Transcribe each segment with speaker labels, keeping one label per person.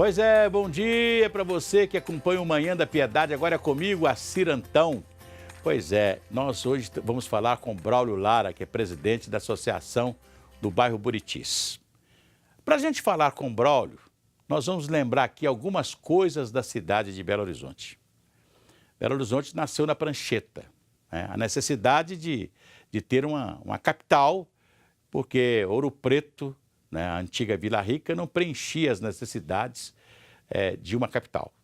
Speaker 1: Pois é, bom dia para você que acompanha o Manhã da Piedade. Agora é comigo, a Cirantão. Pois é, nós hoje vamos falar com Braulio Lara, que é presidente da Associação do Bairro Buritis. Para a gente falar com Braulio, nós vamos lembrar aqui algumas coisas da cidade de Belo Horizonte. Belo Horizonte nasceu na prancheta, né? A necessidade de ter uma capital, porque Ouro Preto, né, a antiga Vila Rica, não preenchia as necessidades de uma capital.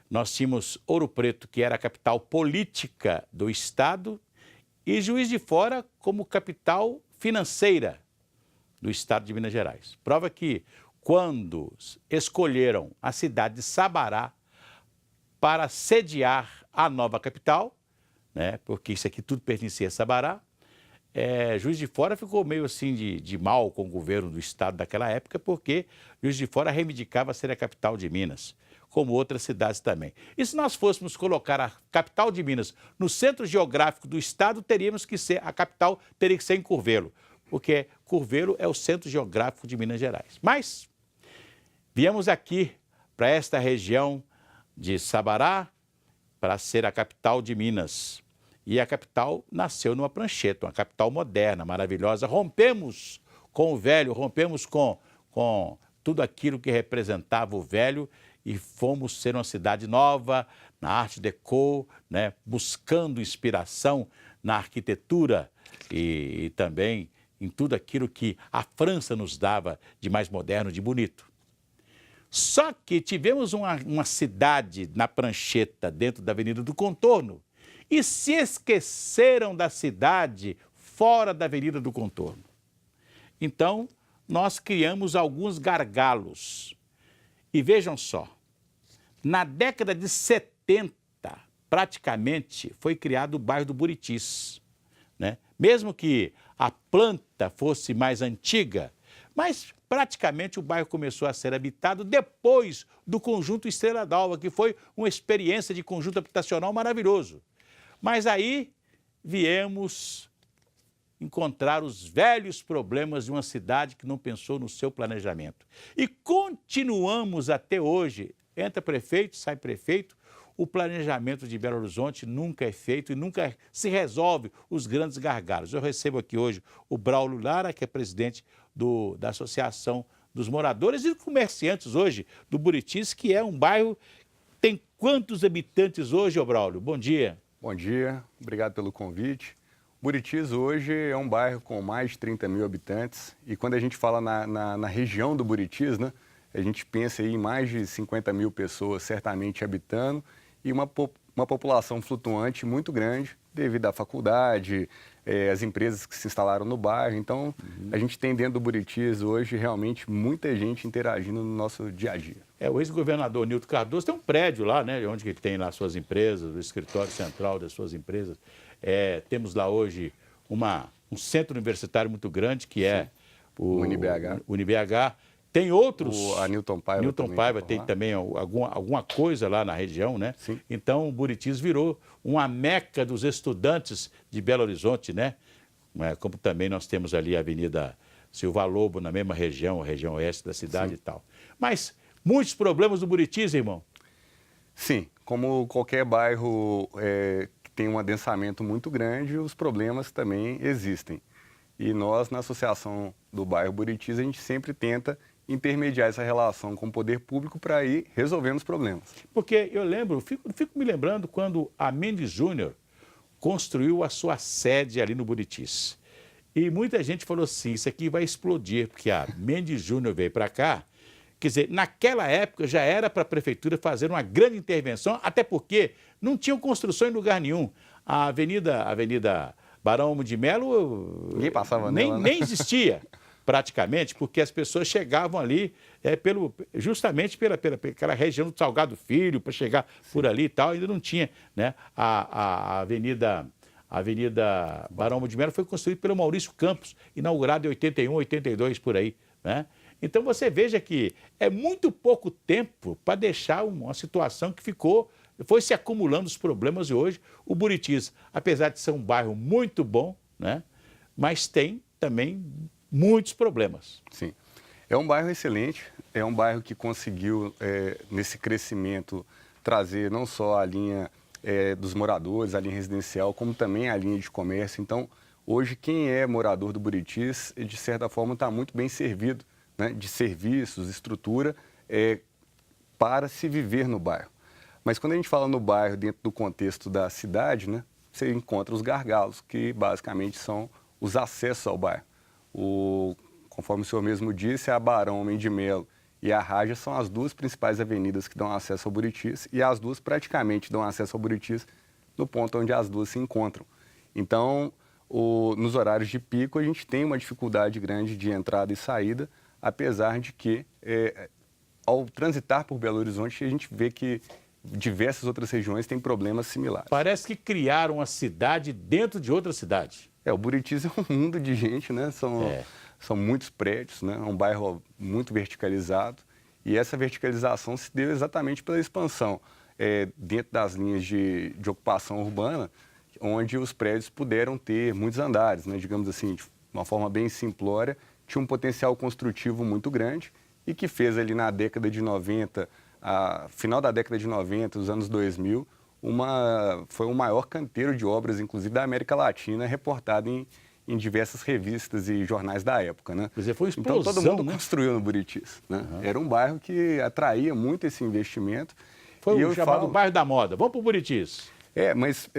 Speaker 1: Nós tínhamos Ouro Preto, que era a capital política do Estado, e Juiz de Fora como capital financeira do Estado de Minas Gerais. Prova que, quando escolheram a cidade de Sabará para sediar a nova capital, né, porque isso aqui tudo pertencia a Sabará, Juiz de Fora ficou meio assim de mal com o governo do Estado daquela época, porque Juiz de Fora reivindicava ser a capital de Minas, como outras cidades também. E se nós fôssemos colocar a capital de Minas no centro geográfico do Estado, teríamos que ser, a capital teria que ser em Curvelo, porque Curvelo é o centro geográfico de Minas Gerais. Mas viemos aqui para esta região de Sabará para ser a capital de Minas. E a capital nasceu numa prancheta, uma capital moderna, maravilhosa. Rompemos com o velho, rompemos com tudo aquilo que representava o velho e fomos ser uma cidade nova na Art Deco, né, buscando inspiração na arquitetura e também em tudo aquilo que a França nos dava de mais moderno, de bonito. Só que tivemos uma cidade na prancheta dentro da Avenida do Contorno, e se esqueceram da cidade fora da Avenida do Contorno. Então, nós criamos alguns gargalos. E vejam só, na década de 70, praticamente, foi criado o bairro do Buritis, né? Mesmo que a planta fosse mais antiga, mas praticamente o bairro começou a ser habitado depois do Conjunto Estrela d'Alva, que foi uma experiência de conjunto habitacional maravilhoso. Mas aí viemos encontrar os velhos problemas de uma cidade que não pensou no seu planejamento. E continuamos até hoje, entra prefeito, sai prefeito, o planejamento de Belo Horizonte nunca é feito e nunca se resolve os grandes gargalos. Eu recebo aqui hoje o Braulio Lara, que é presidente da Associação dos Moradores e Comerciantes hoje do Buritis, que é um bairro, tem quantos habitantes hoje, ô Braulio? Bom dia.
Speaker 2: Bom dia, obrigado pelo convite. Buritis hoje é um bairro com mais de 30 mil habitantes e quando a gente fala na região do Buritis, né, a gente pensa em mais de 50 mil pessoas certamente habitando e uma população flutuante muito grande devido à faculdade, as empresas que se instalaram no bairro. Então, a gente tem dentro do Buritis hoje realmente muita gente interagindo no nosso dia a dia.
Speaker 1: O ex-governador Nilton Cardoso tem um prédio lá, né, onde ele tem lá suas empresas, o escritório central das suas empresas. Temos lá hoje um centro universitário muito grande, que é o UniBH. Tem outros...
Speaker 2: A Newton Paiva.
Speaker 1: Newton Paiva tem também alguma coisa lá na região, né?
Speaker 2: Sim.
Speaker 1: Então, o Buritis virou uma meca dos estudantes de Belo Horizonte, né? Como também nós temos ali a Avenida Silva Lobo, na mesma região, a região oeste da cidade. Sim. E tal. Mas muitos problemas do Buritis, irmão?
Speaker 2: Sim, como qualquer bairro que tem um adensamento muito grande, os problemas também existem. E nós, na Associação do Bairro Buritis, a gente sempre tenta intermediar essa relação com o poder público para ir resolvendo os problemas.
Speaker 1: Porque eu lembro, fico me lembrando quando a Mendes Júnior construiu a sua sede ali no Buritis. E muita gente falou assim, isso aqui vai explodir, porque a Mendes Júnior veio para cá. Quer dizer, naquela época já era para a prefeitura fazer uma grande intervenção, até porque não tinham construção em lugar nenhum. A Avenida Barão de Melo
Speaker 2: ninguém passava nela, né?
Speaker 1: Nem existia. Praticamente, porque as pessoas chegavam ali justamente pela região do Salgado Filho, para chegar por ali e tal, ainda não tinha, né? A Avenida Barão de Melo foi construída pelo Maurício Campos, inaugurada em 81, 82, por aí, né? Então você veja que é muito pouco tempo para deixar uma situação que foi se acumulando os problemas e hoje o Buritis, apesar de ser um bairro muito bom, né? Mas tem também muitos problemas.
Speaker 2: Sim. É um bairro excelente, é um bairro que conseguiu, nesse crescimento, trazer não só a linha dos moradores, a linha residencial, como também a linha de comércio. Então, hoje, quem é morador do Buritis, de certa forma, está muito bem servido, né, de serviços, estrutura, para se viver no bairro. Mas quando a gente fala no bairro, dentro do contexto da cidade, né, você encontra os gargalos, que basicamente são os acessos ao bairro. Conforme o senhor mesmo disse, a Barão Homem de Melo e a Raja são as duas principais avenidas que dão acesso ao Buritis, e as duas praticamente dão acesso ao Buritis no ponto onde as duas se encontram. Então, nos horários de pico, a gente tem uma dificuldade grande de entrada e saída, apesar de que, ao transitar por Belo Horizonte, a gente vê que diversas outras regiões têm problemas similares.
Speaker 1: Parece que criaram uma cidade dentro de outra cidade.
Speaker 2: O Buritis é um mundo de gente, né? São muitos prédios, né? É um bairro muito verticalizado, e essa verticalização se deu exatamente pela expansão dentro das linhas de ocupação urbana, onde os prédios puderam ter muitos andares, né? Digamos assim, de uma forma bem simplória, tinha um potencial construtivo muito grande e que fez ali na década de 90, final da década de 90, os anos 2000, foi o maior canteiro de obras, inclusive da América Latina, reportado em diversas revistas e jornais da época, né?
Speaker 1: Quer dizer, foi uma explosão,
Speaker 2: então todo mundo,
Speaker 1: né,
Speaker 2: construiu no Buritis, né? Uhum. Era um bairro que atraía muito esse investimento.
Speaker 1: Foi o chamado bairro da moda. Vamos para o Buritis.
Speaker 2: Mas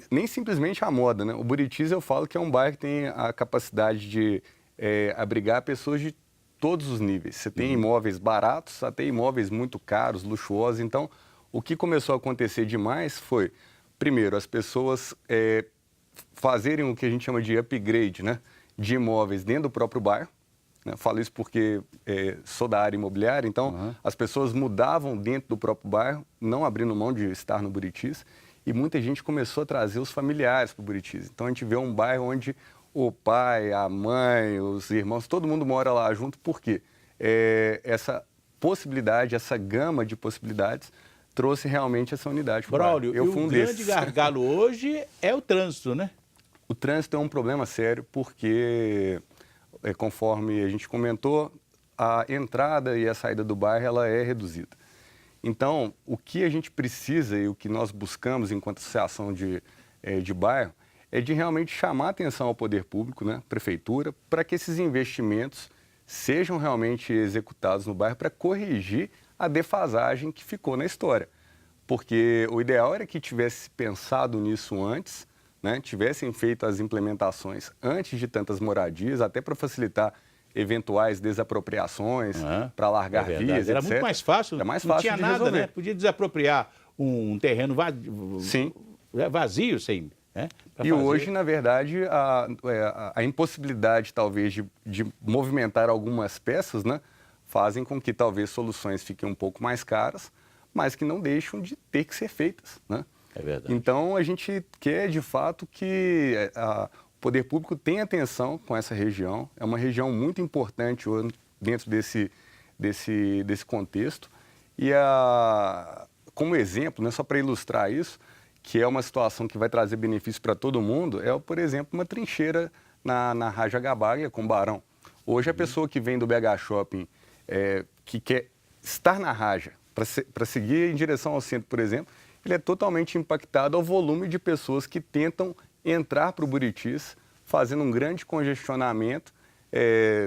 Speaker 2: nem simplesmente a moda, né? O Buritis, eu falo que é um bairro que tem a capacidade de abrigar pessoas de todos os níveis. Você tem imóveis baratos até imóveis muito caros, luxuosos. Então, o que começou a acontecer demais foi, primeiro, as pessoas fazerem o que a gente chama de upgrade, né, de imóveis dentro do próprio bairro. Né? Falo isso porque sou da área imobiliária, então as pessoas mudavam dentro do próprio bairro, não abrindo mão de estar no Buritis, e muita gente começou a trazer os familiares para o Buritis. Então a gente vê um bairro onde o pai, a mãe, os irmãos, todo mundo mora lá junto, porque essa possibilidade, essa gama de possibilidades trouxe realmente essa unidade.
Speaker 1: Braulio, o grande gargalo hoje é o trânsito, né?
Speaker 2: O trânsito é um problema sério porque, conforme a gente comentou, a entrada e a saída do bairro ela é reduzida. Então, o que a gente precisa e o que nós buscamos enquanto associação de bairro é de realmente chamar a atenção ao poder público, né, prefeitura, para que esses investimentos sejam realmente executados no bairro para corrigir a defasagem que ficou na história. Porque o ideal era que tivesse pensado nisso antes, né, tivessem feito as implementações antes de tantas moradias, até para facilitar eventuais desapropriações, para largar vias,
Speaker 1: Era
Speaker 2: etc.
Speaker 1: muito mais fácil,
Speaker 2: Era mais
Speaker 1: não
Speaker 2: fácil
Speaker 1: tinha
Speaker 2: de
Speaker 1: nada,
Speaker 2: resolver.
Speaker 1: né? Podia desapropriar um terreno vazio, sem... Né,
Speaker 2: e hoje, na verdade, a impossibilidade, talvez, de movimentar algumas peças, né, fazem com que talvez soluções fiquem um pouco mais caras, mas que não deixam de ter que ser feitas, né?
Speaker 1: É verdade.
Speaker 2: Então, a gente quer, de fato, que o poder público tenha atenção com essa região. É uma região muito importante dentro desse contexto. E, como exemplo, né, só para ilustrar isso, que é uma situação que vai trazer benefício para todo mundo, por exemplo, uma trincheira na Raja Gabaga com Barão. Hoje, a pessoa que vem do BH Shopping, que quer estar na Raja, para seguir em direção ao centro, por exemplo, ele é totalmente impactado ao volume de pessoas que tentam entrar para o Buritis, fazendo um grande congestionamento,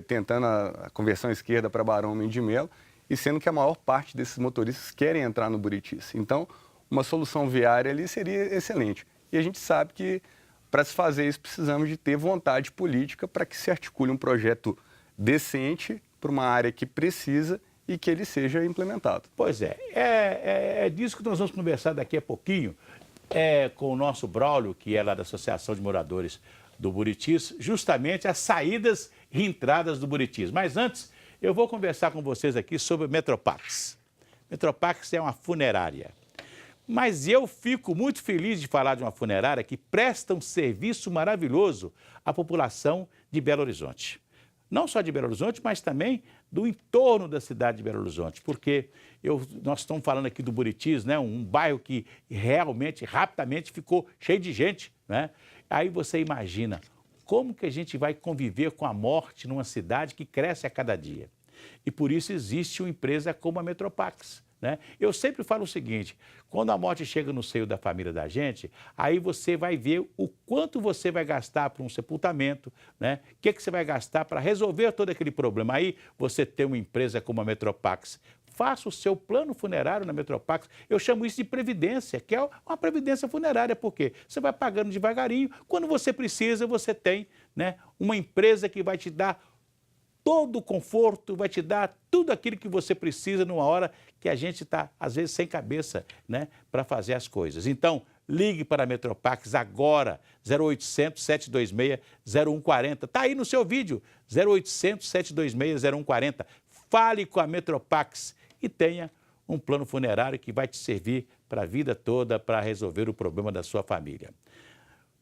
Speaker 2: tentando a conversão esquerda para Barão Homem de Melo, e sendo que a maior parte desses motoristas querem entrar no Buritis. Então, uma solução viária ali seria excelente. E a gente sabe que, para se fazer isso, precisamos de ter vontade política para que se articule um projeto decente para uma área que precisa e que ele seja implementado.
Speaker 1: Pois é disso que nós vamos conversar daqui a pouquinho com o nosso Braulio, que é lá da Associação de Moradores do Buritis, justamente as saídas e entradas do Buritis. Mas antes, eu vou conversar com vocês aqui sobre Metropax. Metropax é uma funerária. Mas eu fico muito feliz de falar de uma funerária que presta um serviço maravilhoso à população de Belo Horizonte. Não só de Belo Horizonte, mas também do entorno da cidade de Belo Horizonte. Porque nós estamos falando aqui do Buritis, né? Um bairro que realmente, rapidamente, ficou cheio de gente, né? Aí você imagina como que a gente vai conviver com a morte numa cidade que cresce a cada dia. E por isso existe uma empresa como a Metropax, né? Eu sempre falo o seguinte, quando a morte chega no seio da família da gente, aí você vai ver o quanto você vai gastar para um sepultamento, né? O que você vai gastar para resolver todo aquele problema. Aí você tem uma empresa como a Metropax. Faça o seu plano funerário na Metropax. Eu chamo isso de previdência, que é uma previdência funerária. Por quê? Você vai pagando devagarinho. Quando você precisa, você tem, né, uma empresa que vai te dar todo o conforto, vai te dar tudo aquilo que você precisa numa hora que a gente está, às vezes, sem cabeça, né, para fazer as coisas. Então, ligue para a Metropax agora, 0800 726 0140. Está aí no seu vídeo, 0800 726 0140. Fale com a Metropax e tenha um plano funerário que vai te servir para a vida toda para resolver o problema da sua família.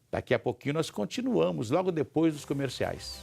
Speaker 1: Daqui a pouquinho nós continuamos, logo depois dos comerciais.